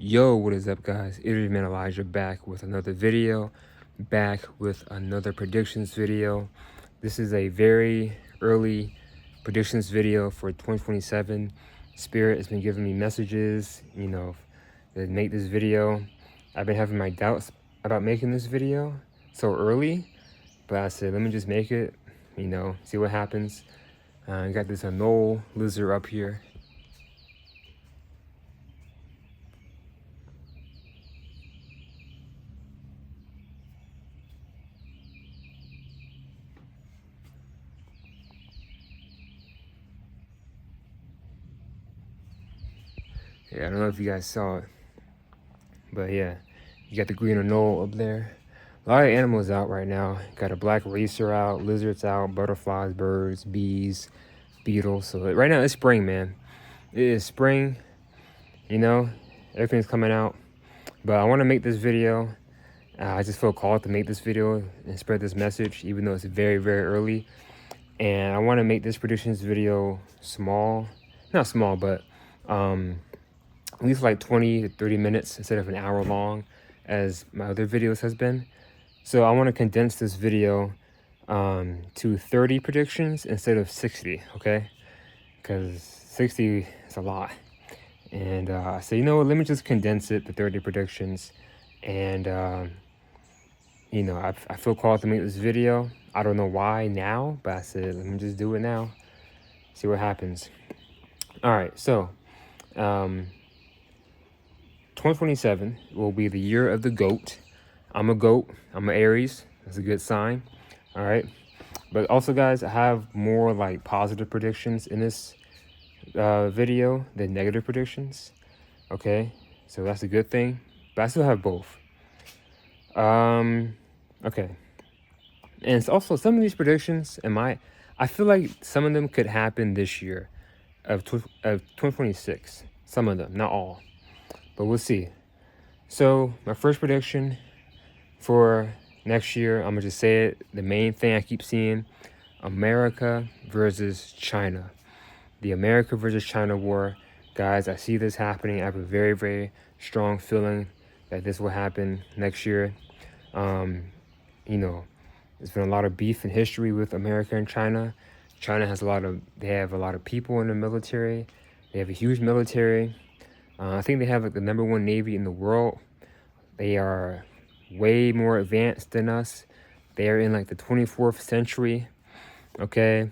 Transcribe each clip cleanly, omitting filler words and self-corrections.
Yo, what is up, guys? It is man Elijah back with another video, back with another predictions video. This is a very early predictions video for 2027. Spirit has been giving me messages, to make this video. I've been having my doubts about making this video so early, but I said, let me just make it, see what happens. I got this Anole lizard up here. Yeah, I don't know if you guys saw it, but yeah, you got the green Anole up there. A lot of animals out right now. Got a black racer out, lizards out, butterflies, birds, bees, beetles. So right now it's spring, man. It is spring, everything's coming out. But I want to make this video. I just feel called to make this video and spread this message, even though it's very, very early. And I want to make this predictions video small, not small, but at least like 20 to 30 minutes instead of an hour long as my other videos has been. So I want to condense this video to 30 predictions instead of 60, okay? Because 60 is a lot. And I said, let me just condense it to 30 predictions. And, I feel called to make this video. I don't know why now, but I said, let me just do it now. See what happens. All right, so 2027 will be the year of the goat. I'm a goat. I'm an Aries. That's a good sign. All right. But also, guys, I have more like positive predictions in this video than negative predictions. Okay. So that's a good thing. But I still have both. Okay. And it's also some of these predictions, I feel like some of them could happen this year of 2026. Some of them, not all. But we'll see. So my first prediction for next year, I'm gonna just say it. The main thing I keep seeing, America versus China. The America versus China war. Guys, I see this happening. I have a very, very strong feeling that this will happen next year. There's been a lot of beef in history with America and China. China has they have a lot of people in the military. They have a huge military. I think they have like the #1 Navy in the world. They are way more advanced than us. They are in like the 24th century. Okay,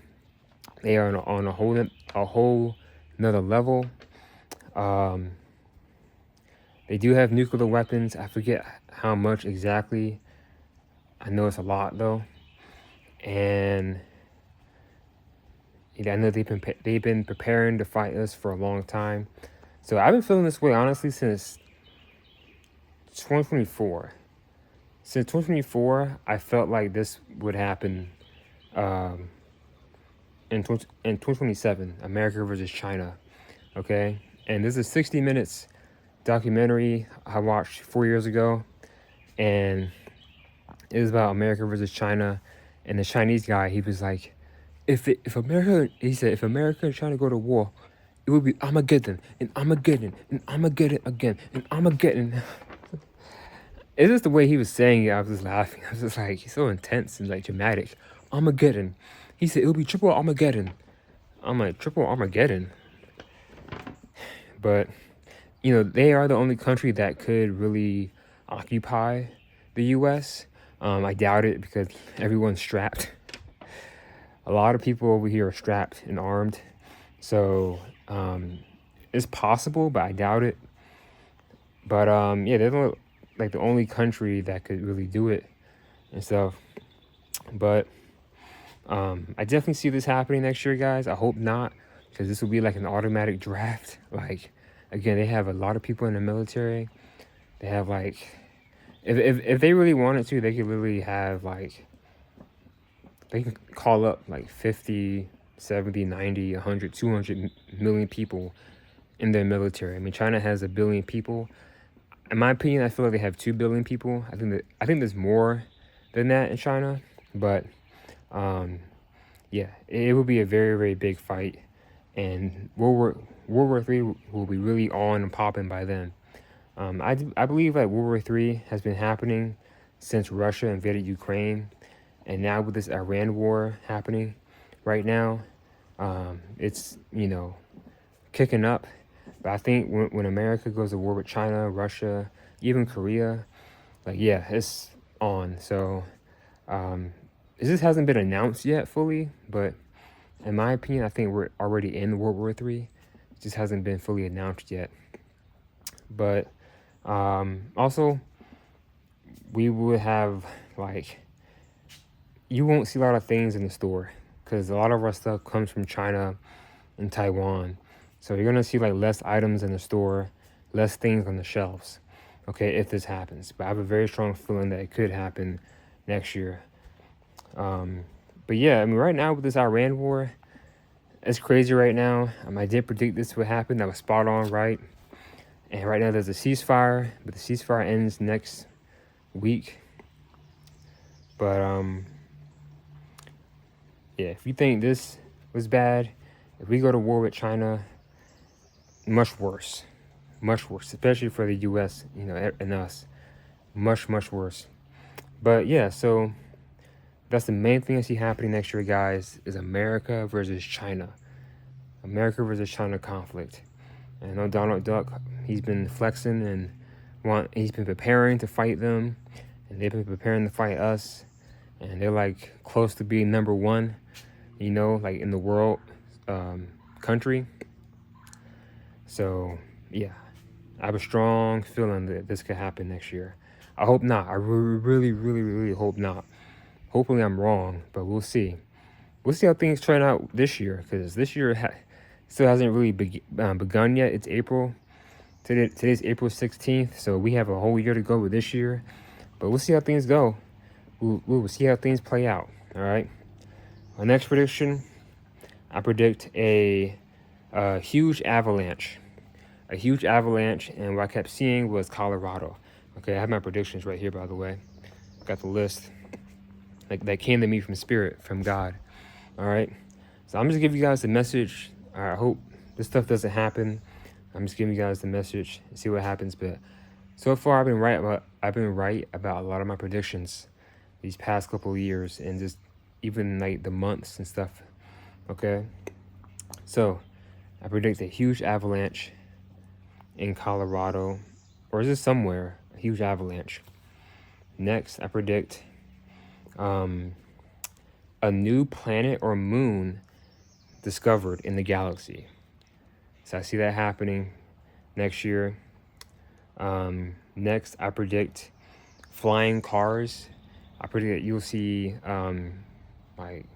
they are on a whole another level. They do have nuclear weapons. I forget how much exactly. I know it's a lot though, and I know they've been preparing to fight us for a long time. So I've been feeling this way honestly since 2024. Since 2024, I felt like this would happen in 2027, America versus China. Okay, and this is 60 minutes documentary I watched 4 years ago, and it was about America versus China. And the Chinese guy, he was like, if America and China go to war, it would be Armageddon and Armageddon and Armageddon again and Armageddon. It's just the way he was saying it. I was just laughing. I was just like, he's so intense and like dramatic. Armageddon. He said it'll be triple Armageddon. I'm like, triple Armageddon. But they are the only country that could really occupy the U.S. I doubt it because everyone's strapped. A lot of people over here are strapped and armed. So it's possible, but I doubt it. But they're like the only country that could really do it and stuff. But I definitely see this happening next year, guys. I hope not, because this will be like an automatic draft. Like, again, they have a lot of people in the military. They have like, if they really wanted to, they could literally have like, they can call up like 50, 70, 90, 100, 200 million people in their military. I mean, China has 1 billion people. In my opinion, I feel like they have 2 billion people. I think there's more than that in China, but yeah, it will be a very, very big fight, and World War III will be really on and popping by then. I believe like World War III has been happening since Russia invaded Ukraine, and now with this Iran war happening right now, it's kicking up. But I think when America goes to war with China, Russia, even Korea, like yeah, it's on. So it just hasn't been announced yet fully, but in my opinion, I think we're already in World War III. It just hasn't been fully announced yet. But also, we would have like you won't see a lot of things in the store because a lot of our stuff comes from China and Taiwan. So you're gonna see like less items in the store, less things on the shelves. Okay, if this happens, but I have a very strong feeling that it could happen next year. But yeah, I mean, right now with this Iran war, it's crazy right now. I did predict this would happen. That was spot on, right? And right now there's a ceasefire, but the ceasefire ends next week. But yeah, if you think this was bad, if we go to war with China, much worse, especially for the U.S. And us, much worse. But yeah, so that's the main thing I see happening next year, guys, is America versus China. America versus China conflict. And I know Donald Duck, he's been flexing and he's been preparing to fight them, and they've been preparing to fight us, and they're like close to being number one, like in the world country. So yeah, I have a strong feeling that this could happen next year. I hope not. I really hope not. Hopefully I'm wrong, but we'll see. We'll see how things turn out this year, because this year still hasn't really begun yet. It's April. Today's April 16th, so we have a whole year to go with this year. But we'll see how things go. We'll see how things play out, all right? My next prediction, I predict a huge avalanche. A huge avalanche, and what I kept seeing was Colorado. Okay, I have my predictions right here, by the way. Got the list. Like that came to me from Spirit, from God. All right. So I'm just giving you guys the message. I hope this stuff doesn't happen. I'm just giving you guys the message and see what happens. But so far, I've been right about a lot of my predictions these past couple of years, and just even like the months and stuff. Okay. So I predict a huge avalanche in Colorado, or is it somewhere? A huge avalanche. Next, I predict a new planet or moon discovered in the galaxy. So I see that happening next year. Next, I predict flying cars. I predict that you'll see like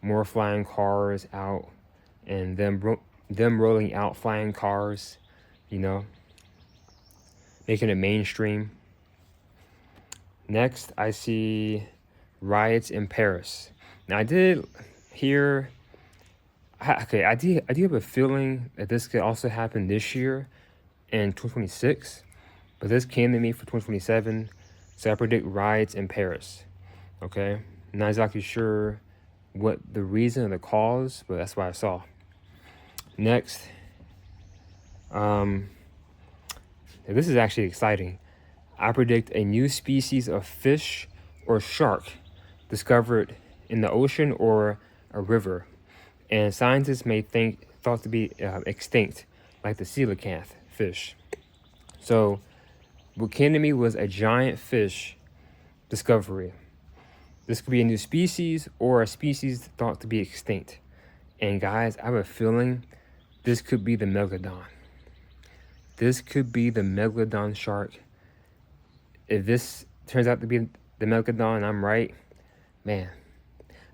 more flying cars out, and them rolling out flying cars, making it mainstream. Next, I see riots in Paris. Now, I did hear. Okay, I do have a feeling that this could also happen this year in 2026, but this came to me for 2027, so I predict riots in Paris. Okay, not exactly sure what the reason or the cause, but that's what I saw. Next, this is actually exciting. I predict a new species of fish or shark discovered in the ocean or a river, and scientists may thought to be extinct, like the coelacanth fish. So what came to me was a giant fish discovery. This could be a new species or a species thought to be extinct. And guys, I have a feeling this could be the megalodon. This could be the megalodon shark. If this turns out to be the megalodon and I'm right, man,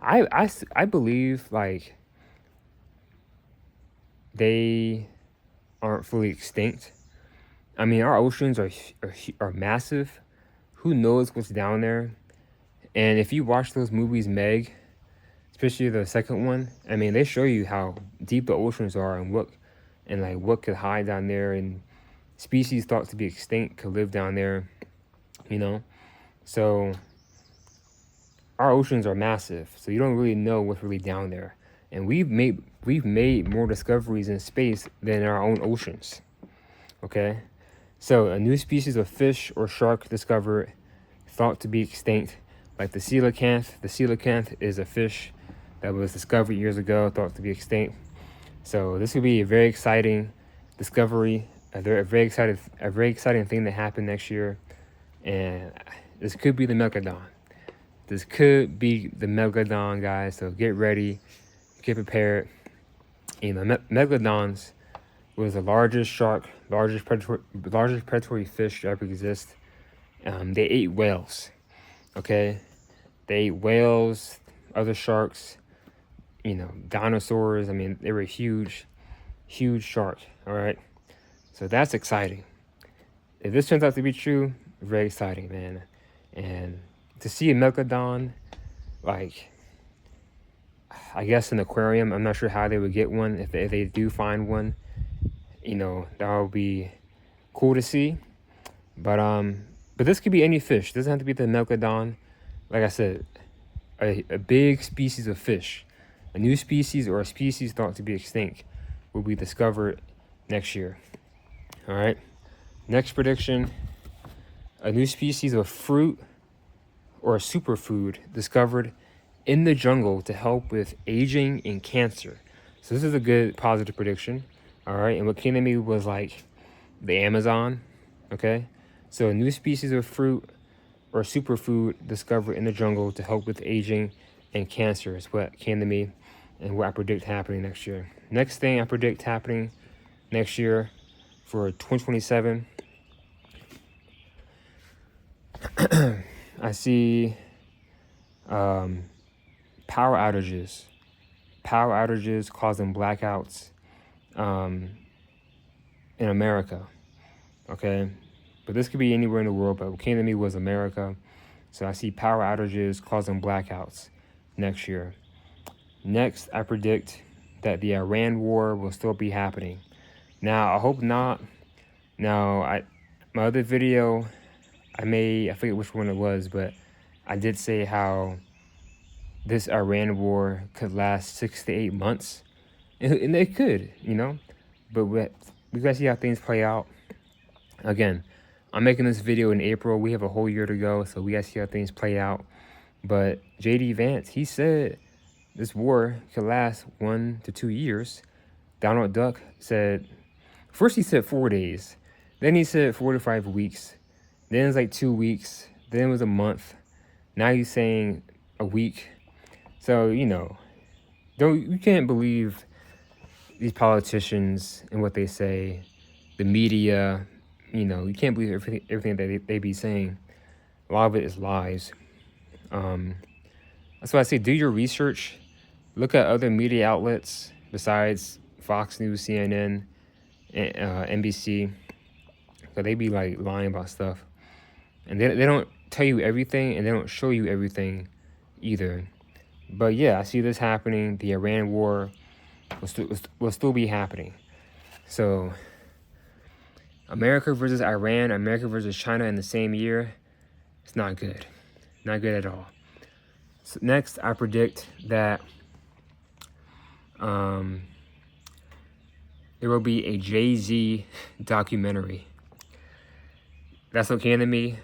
I believe like they aren't fully extinct. I mean, our oceans are massive. Who knows what's down there? And if you watch those movies, Meg, especially the second one, I mean, they show you how deep the oceans are and what could hide down there, and species thought to be extinct could live down there, So our oceans are massive, so you don't really know what's really down there. And we've made more discoveries in space than our own oceans. Okay? So a new species of fish or shark discovered, thought to be extinct, like the coelacanth. The coelacanth is a fish that was discovered years ago, thought to be extinct. So this would be a very exciting discovery, a very exciting thing to happen next year, and this could be the Megalodon. This could be the Megalodon, guys. So get ready, get prepared. You know, Megalodons was the largest shark, largest predatory fish to ever exist. They ate whales. Okay, they ate whales, other sharks, you know, dinosaurs. I mean, they were huge shark. All right, so that's exciting. If this turns out to be true, very exciting, man. And to see a Megalodon, like, I guess an aquarium, I'm not sure how they would get one. If they do find one, you know, that would be cool to see. But this could be any fish. It doesn't have to be the Megalodon. Like I said, a big species of fish, a new species or a species thought to be extinct, will be discovered next year. All right. Next prediction: a new species of fruit or a superfood discovered in the jungle to help with aging and cancer. So this is a good positive prediction. All right. And what came to me was like the Amazon. Okay. So a new species of fruit or superfood discovered in the jungle to help with aging and cancer is what came to me and what I predict happening next year. Next thing I predict happening next year for 2027, I see power outages. Power outages causing blackouts in America. Okay. But this could be anywhere in the world, but what came to me was America. So I see power outages causing blackouts next year. Next, I predict that the Iran war will still be happening. Now, I hope not. Now, my other video, I forget which one it was, but I did say how this Iran war could last 6 to 8 months. And it could, you know. But we gotta see how things play out. Again, I'm making this video in April. We have a whole year to go, so we gotta see how things play out. But JD Vance, he said this war could last 1 to 2 years. Donald Duck said, first he said 4 days, then he said 4 to 5 weeks, then it's like 2 weeks, then it was a month. Now he's saying a week. So, you know, you can't believe these politicians and what they say, the media. You know, you can't believe everything that they be saying. A lot of it is lies. That's why I say do your research. Look at other media outlets besides Fox News, CNN, and NBC. Because they be like lying about stuff. And they don't tell you everything, and they don't show you everything either. But yeah, I see this happening. The Iran war will still be happening. So America versus Iran, America versus China in the same year, it's not good. Not good at all. So next, I predict that there will be a Jay-Z documentary. That's what came to me.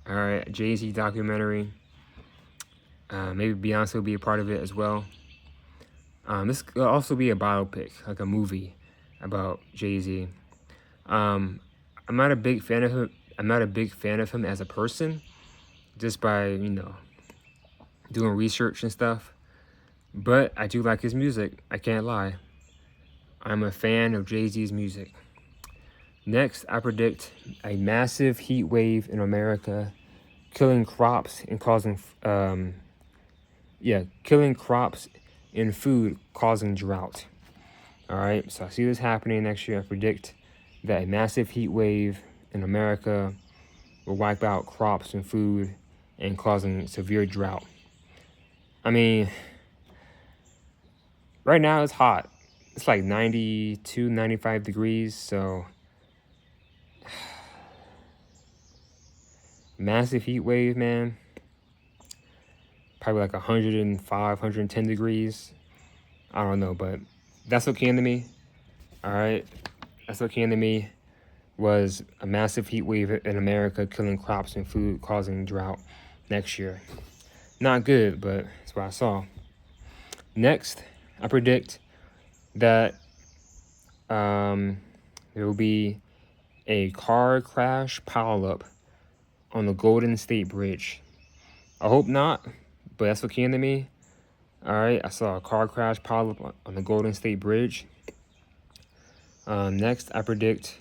All right, Jay-Z documentary. Maybe Beyonce will be a part of it as well. This could also be a biopic, like a movie about Jay-Z. I'm not a big fan of him. I'm not a big fan of him as a person, just by, you know, doing research and stuff. But I do like his music. I can't lie. I'm a fan of Jay-Z's music. Next, I predict a massive heat wave in America, killing crops and causing, killing crops and food, causing drought. All right, so I see this happening next year. I predict that a massive heat wave in America will wipe out crops and food and causing severe drought. I mean, right now it's hot. It's like 92, 95 degrees, so massive heat wave, man. Probably like 105, 110 degrees. I don't know, but that's what came to me. All right, that's what came to me. was a massive heat wave in America, killing crops and food, causing drought next year. Not good, but that's what I saw. Next, I predict that there will be a car crash pileup on the Golden State Bridge. I hope not, but that's what came to me. All right, I saw a car crash pileup on the Golden State Bridge. Next, I predict,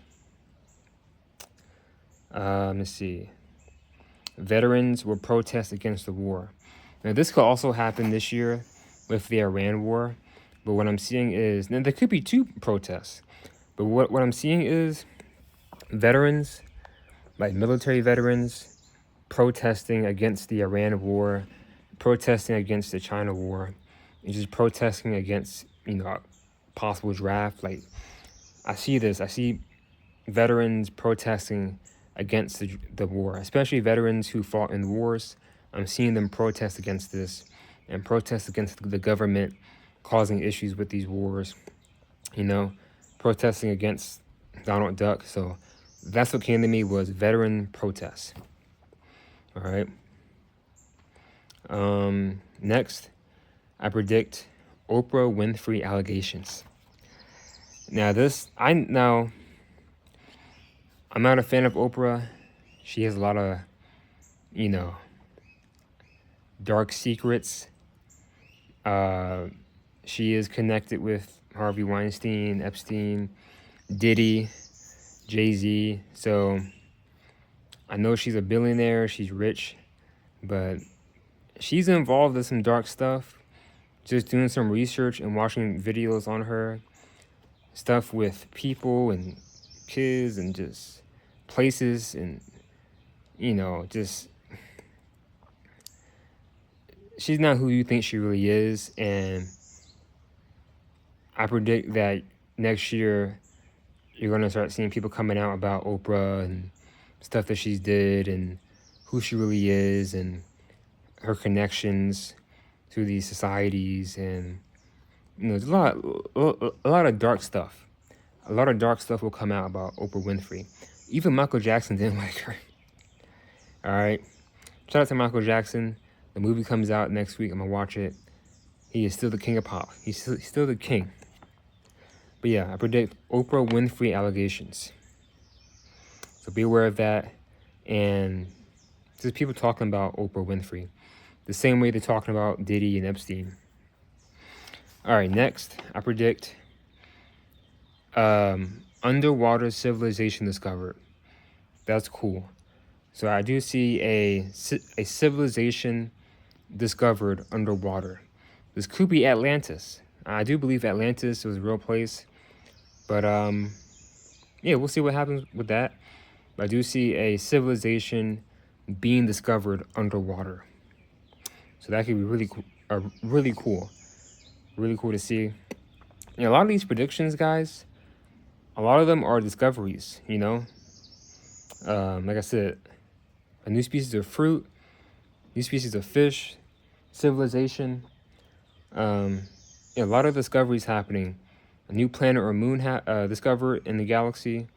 let's see, veterans will protest against the war. Now, this could also happen this year with the Iran war, but what I'm seeing is, now there could be 2 protests, but what I'm seeing is veterans, like military veterans, protesting against the Iran war, protesting against the China war, and just protesting against, possible draft. Like, I see this. I see veterans protesting against the war, especially veterans who fought in wars. I'm seeing them protest against this and protest against the government causing issues with these wars, protesting against Donald Duck. So that's what came to me, was veteran protests. All right. Next, I predict Oprah Winfrey allegations. Now I'm not a fan of Oprah. She has a lot of, dark secrets. She is connected with Harvey Weinstein, Epstein, Diddy, Jay-Z. So I know she's a billionaire, she's rich, but she's involved in some dark stuff. Just doing some research and watching videos on her, stuff with people and kids and just places, and just, she's not who you think she really is. And I predict that next year you're going to start seeing people coming out about Oprah and stuff that she's did and who she really is and her connections to these societies. And there's a lot of dark stuff. A lot of dark stuff will come out about Oprah Winfrey. Even Michael Jackson didn't like her. All right. Shout out to Michael Jackson. The movie comes out next week. I'm going to watch it. He is still the king of pop. He's still the king. But yeah, I predict Oprah Winfrey allegations. So be aware of that. And just people talking about Oprah Winfrey the same way they're talking about Diddy and Epstein. All right, next, I predict underwater civilization discovered. That's cool. So I do see a civilization discovered underwater. This could be Atlantis. I do believe Atlantis was a real place. But yeah, we'll see what happens with that. But I do see a civilization being discovered underwater. So that could be really cool. Really cool. Really cool to see. A lot of these predictions, guys, a lot of them are discoveries, like I said, a new species of fruit, new species of fish, civilization. A lot of discoveries happening. A new planet or moon discovered in the galaxy.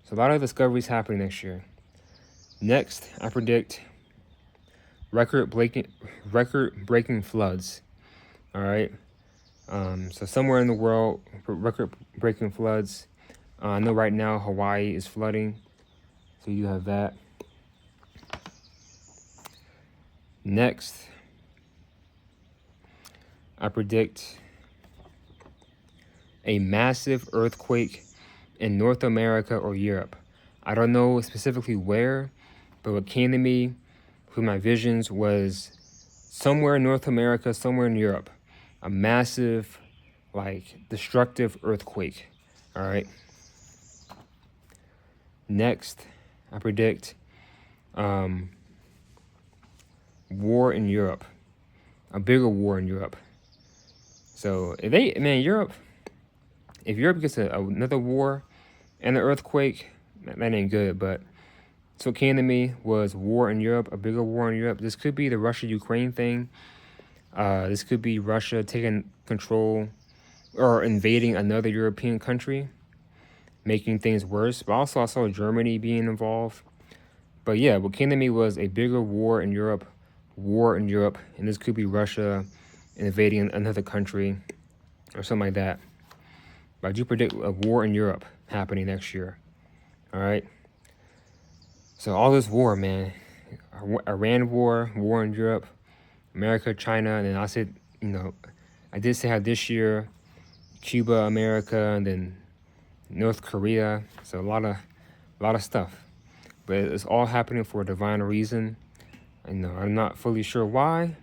So a lot of discoveries happening next year. Next, I predict record-breaking floods. All right. So somewhere in the world, record-breaking floods. I know right now Hawaii is flooding, so you have that. Next, I predict a massive earthquake in North America or Europe. I don't know specifically where, but what came to me with my visions was somewhere in North America, somewhere in Europe. A massive, destructive earthquake. All right. Next, I predict war in Europe. A bigger war in Europe. So if Europe gets another war and an earthquake, that ain't good. But so what came to me was war in Europe, a bigger war in Europe. This could be the Russia-Ukraine thing. This could be Russia taking control or invading another European country. making things worse. But also I saw Germany being involved. But yeah, what came to me was a bigger war in Europe, and this could be Russia invading another country or something like that. But I do predict a war in Europe happening next year. All right. So all this war, man, Iran war in Europe, America, China, and then I said, I did say how this year, Cuba, America, and then North Korea. So a lot of stuff. But it's all happening for a divine reason. I'm not fully sure why,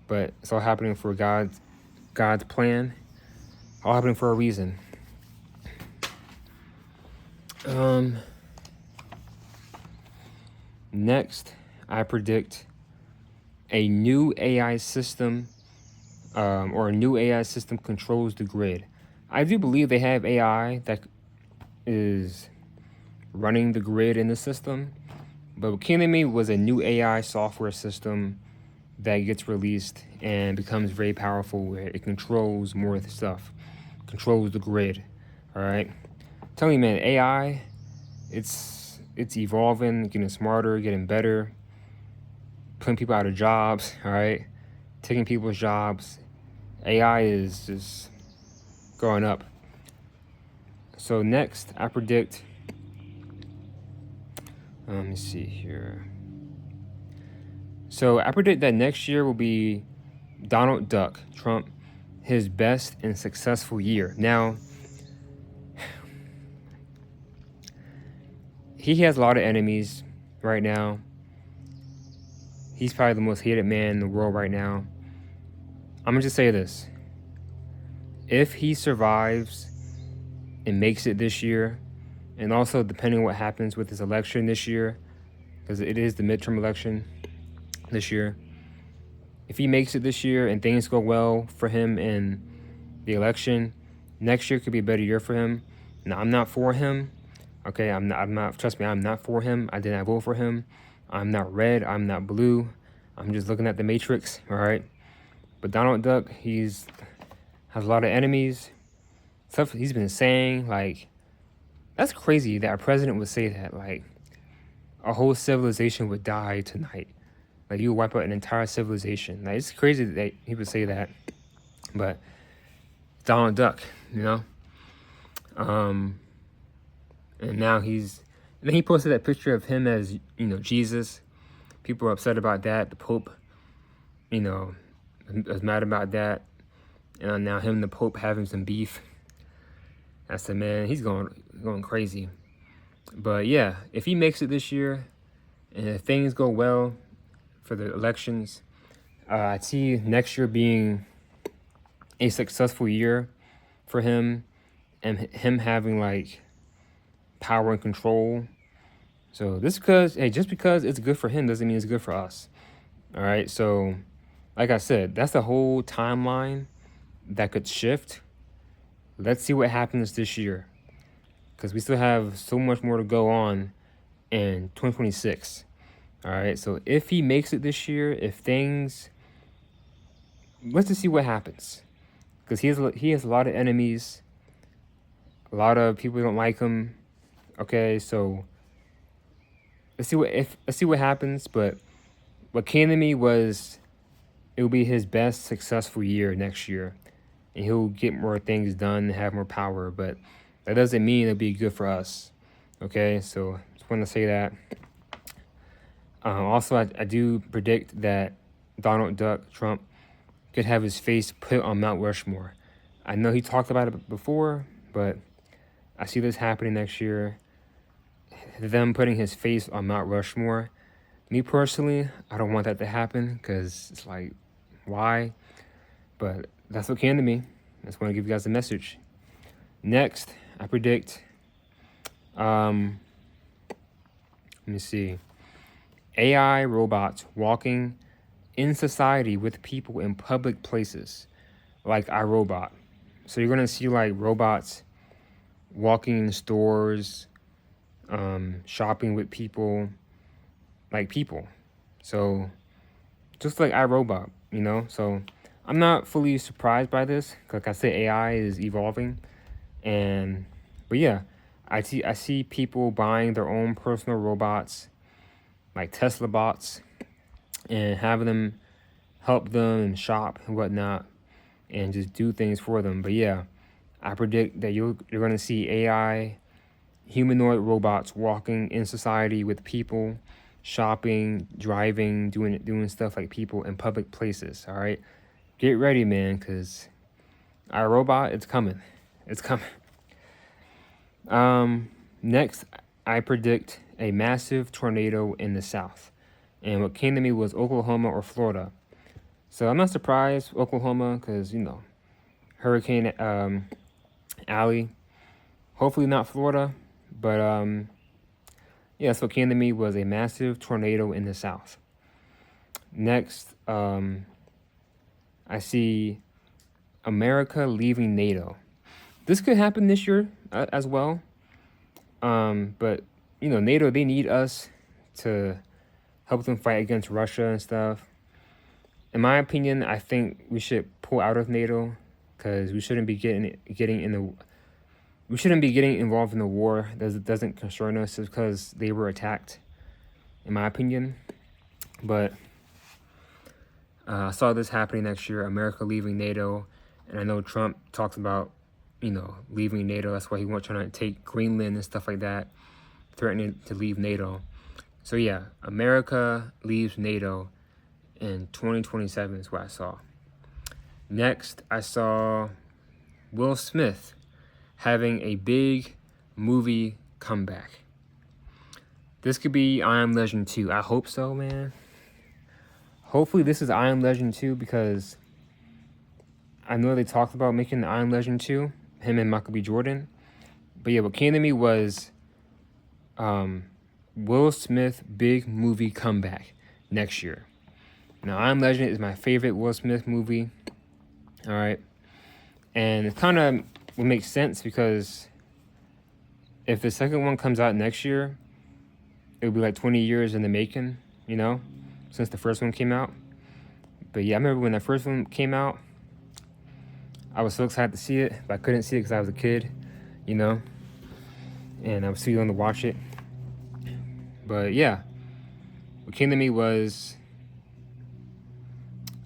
but it's all happening for God's plan. All happening for a reason. Next, I predict a new AI system, or a new AI system controls the grid. I do believe they have AI that is running the grid in the system, but what came to me was a new AI software system that gets released and becomes very powerful, where it controls more of the stuff, controls the grid. All right, I'm telling you, man, AI, it's evolving, getting smarter, getting better, putting people out of jobs. All right, taking people's jobs. AI is just going up. So next, I predict. Let me see here. So I predict that next year will be Donald Duck Trump, his best and successful year. Now, he has a lot of enemies right now. He's probably the most hated man in the world right now. I'm gonna just say this. If he survives and makes it this year, and also depending on what happens with his election this year, because it is the midterm election this year, if he makes it this year and things go well for him in the election, next year could be a better year for him. Now, I'm not for him. Okay, I'm not, trust me, I'm not for him. I did not vote for him. I'm not red, I'm not blue. I'm just looking at the matrix, all right? But Donald Duck, has a lot of enemies. Stuff he's been saying, like, that's crazy that a president would say that. Like, a whole civilization would die tonight. Like, you would wipe out an entire civilization. Like, it's crazy that he would say that. But Donald Duck, and now and then he posted that picture of him as, Jesus. People are upset about that. The Pope, was mad about that. And now him and the Pope having some beef. I said, man, he's going crazy. But yeah, if he makes it this year, and if things go well for the elections, I see next year being a successful year for him, and him having like power and control. So just because it's good for him doesn't mean it's good for us. All right. So like I said, that's the whole timeline that could shift. Let's see what happens this year, because we still have so much more to go on in 2026. All right. So if he makes it this year, let's just see what happens, because he has a lot of enemies. A lot of people don't like him. Okay, so let's see what happens. But what came to me was it will be his best successful year next year, and he'll get more things done, have more power. But that doesn't mean it'll be good for us. Okay, so just want to say that. Also, I do predict that Donald Duck Trump could have his face put on Mount Rushmore. I know he talked about it before, but I see this happening next year. Them putting his face on Mount Rushmore. Me personally, I don't want that to happen, because it's like, why? But that's what came to me. I just want to give you guys a message. Next, I predict, let me see, AI robots walking in society with people in public places, like iRobot. So you're going to see like robots walking in stores, shopping with people, like people. So just like iRobot, So I'm not fully surprised by this. Like I said, AI is evolving, but yeah, I see people buying their own personal robots, like Tesla bots, and having them help them and shop and whatnot, and just do things for them. But yeah, I predict that you're going to see AI humanoid robots walking in society with people, shopping, driving, doing stuff like people in public places. All right, get ready, man, because our robot, it's coming. It's coming. Next, I predict a massive tornado in the south. And what came to me was Oklahoma or Florida. So I'm not surprised, Oklahoma, because, you know, Hurricane Alley. Hopefully not Florida, but yeah, so what came to me was a massive tornado in the south. Next, I see America leaving NATO. This could happen this year as well. But, you know, NATO, they need us to help them fight against Russia and stuff. In my opinion, I think we should pull out of NATO because we shouldn't be getting involved in the war that doesn't concern us just because they were attacked, in my opinion. But I saw this happening next year, America leaving NATO, and I know Trump talks about, you know, leaving NATO. That's why he wants trying to take Greenland and stuff like that, threatening to leave NATO. So yeah, America leaves NATO in 2027 is what I saw. Next, I saw Will Smith having a big movie comeback. This could be I Am Legend 2. I hope so, man. Hopefully this is I Am Legend 2 because I know they talked about making the I Am Legend 2, him and Michael B. Jordan. But yeah, what came to me was Will Smith big movie comeback next year. Now, I Am Legend is my favorite Will Smith movie. All right. And it kind of would make sense because if the second one comes out next year, it would be like 20 years in the making, you know, since the first one came out. But yeah, I remember when the first one came out, I was so excited to see it, but I couldn't see it because I was a kid, you know, and I was too young to watch it. But yeah, what came to me was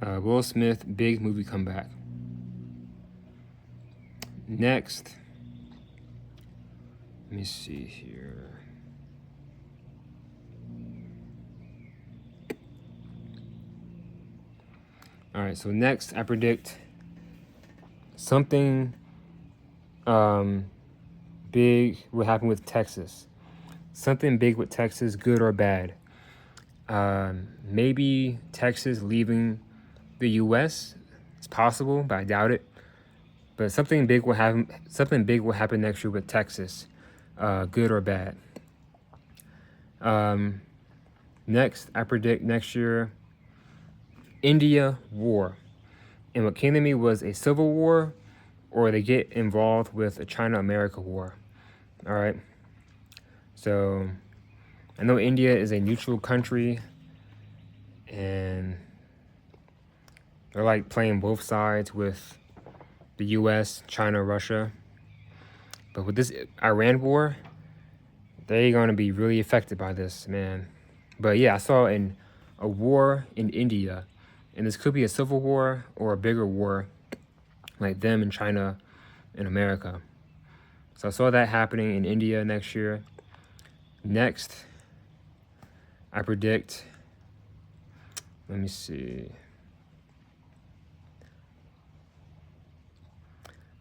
Will Smith, big movie comeback. Next, let me see here. All right, so next I predict something big will happen with Texas. Something big with Texas, good or bad. Maybe Texas leaving the U.S. It's possible, but I doubt it. But something big will happen. Something big will happen next year with Texas, good or bad. Next, I predict next year India war. And what came to me was a civil war, or they get involved with a China-America war. All right. So I know India is a neutral country, and they're like playing both sides with the U.S., China, Russia. But with this Iran war, they're going to be really affected by this, man. But yeah, I saw a war in India, and this could be a civil war or a bigger war, like them in China and America. So I saw that happening in India next year. Next, I predict, let me see,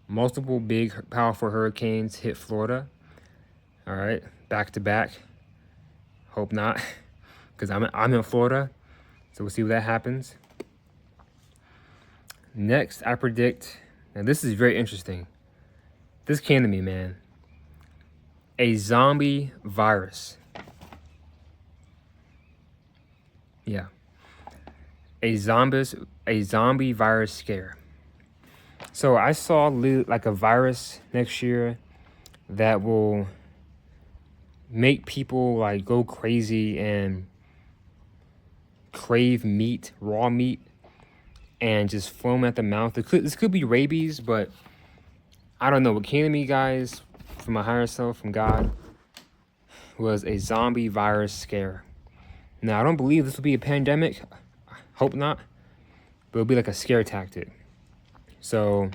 multiple big, powerful hurricanes hit Florida. All right, back to back. Hope not, because I'm in Florida, so we'll see what that happens. Next, I predict, and this is very interesting. This came to me, man. A zombie virus. Yeah. A zombie virus scare. So I saw like a virus next year that will make people like go crazy and crave meat, raw meat, and just foam at the mouth. This could be rabies, but I don't know. What came to me, guys, from my higher self, from God, was a zombie virus scare. Now, I don't believe this will be a pandemic. Hope not. But it'll be like a scare tactic. So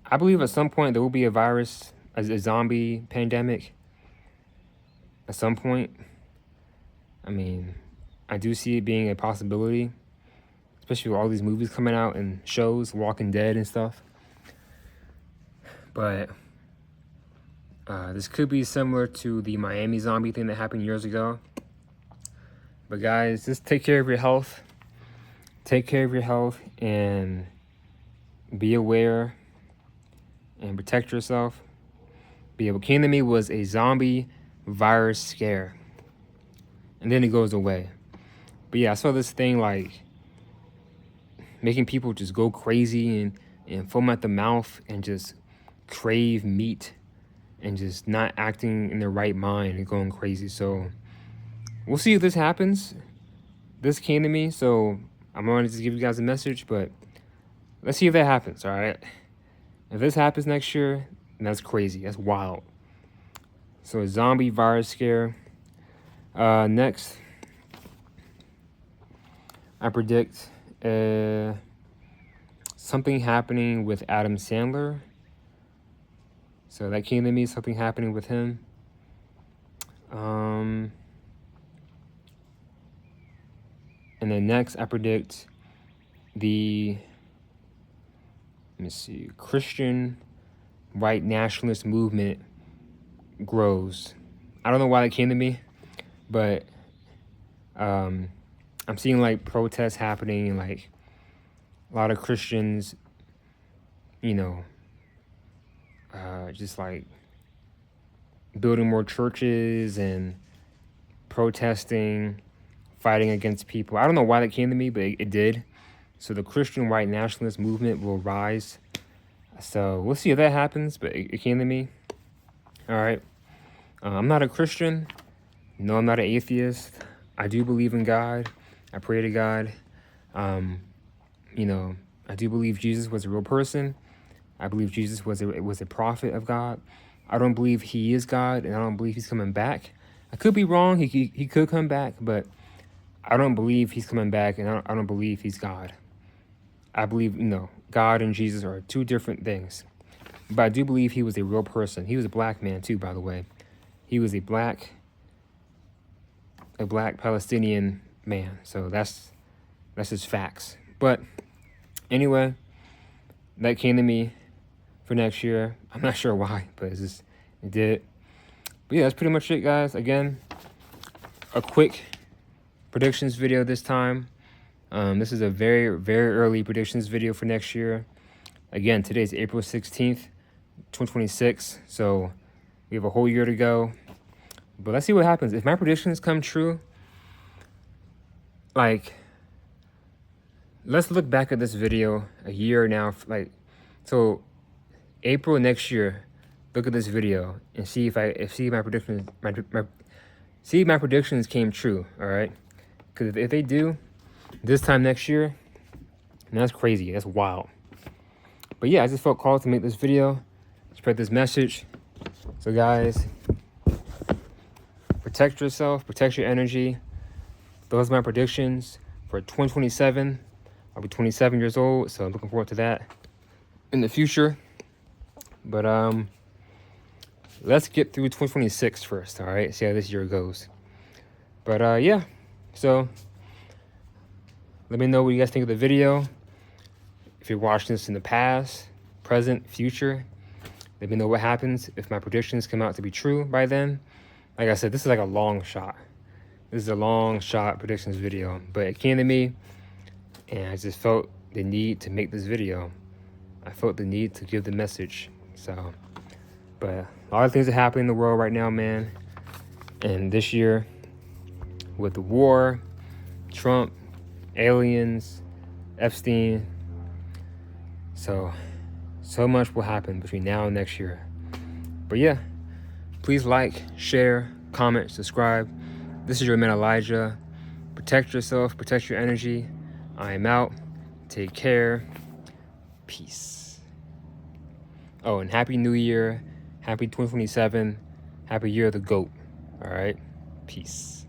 I believe at some point there will be a virus, a zombie pandemic. At some point. I mean, I do see it being a possibility, especially with all these movies coming out and shows, Walking Dead and stuff. But this could be similar to the Miami zombie thing that happened years ago. But guys, just take care of your health. Take care of your health and be aware and protect yourself. But what came to me was a zombie virus scare. And then it goes away. But yeah, I saw this thing like making people just go crazy and foam at the mouth and just crave meat and just not acting in their right mind and going crazy. So we'll see if this happens. This came to me, so I'm going to just give you guys a message, but let's see if that happens, all right? If this happens next year, then that's crazy. That's wild. So a zombie virus scare. Next, I predict something happening with Adam Sandler. So that came to me, something happening with him. And then next, I predict the, Christian white nationalist movement grows. I don't know why that came to me, but I'm seeing like protests happening and like a lot of Christians, just like building more churches and protesting, fighting against people. I don't know why that came to me, but it did. So the Christian white nationalist movement will rise. So we'll see if that happens, but it came to me. All right. I'm not a Christian. No, I'm not an atheist. I do believe in God. I pray to God. I do believe Jesus was a real person. I believe Jesus was a prophet of God. I don't believe he is God, and I don't believe he's coming back. I could be wrong. He could come back, but I don't believe he's coming back, and I don't believe he's God. I believe, God and Jesus are two different things. But I do believe he was a real person. He was a black man too, by the way. He was a black Palestinian man. So that's just facts. But anyway, that came to me for next year. I'm not sure why, but it did. But yeah, that's pretty much it, guys. Again, a quick predictions video this time. This is a very, very early predictions video for next year. Again, today's April 16th, 2026. So we have a whole year to go. But let's see what happens. If my predictions come true, like, let's look back at this video a year now. So April next year, look at this video and see if my predictions came true. All right, because if they do, this time next year, that's crazy. That's wild. But yeah, I just felt called to make this video, spread this message. So guys, protect yourself, protect your energy. Those are my predictions for 2027. I'll be 27 years old, so I'm looking forward to that in the future. But let's get through 2026 first, all right? See how this year goes. But yeah, so let me know what you guys think of the video. If you're watching this in the past, present, future, let me know what happens if my predictions come out to be true by then. Like I said, this is like a long shot. This is a long shot predictions video, but it came to me and I just felt the need to make this video. I felt the need to give the message. So, but a lot of things are happening in the world right now, man. And this year, with the war, Trump, aliens, Epstein, so much will happen between now and next year. But yeah, please like, share, comment, subscribe. This is your man Elijah. Protect yourself, protect your energy. I am out. Take care. Peace. Oh, and Happy New Year Happy 2027. Happy year of the GOAT. All right. Peace.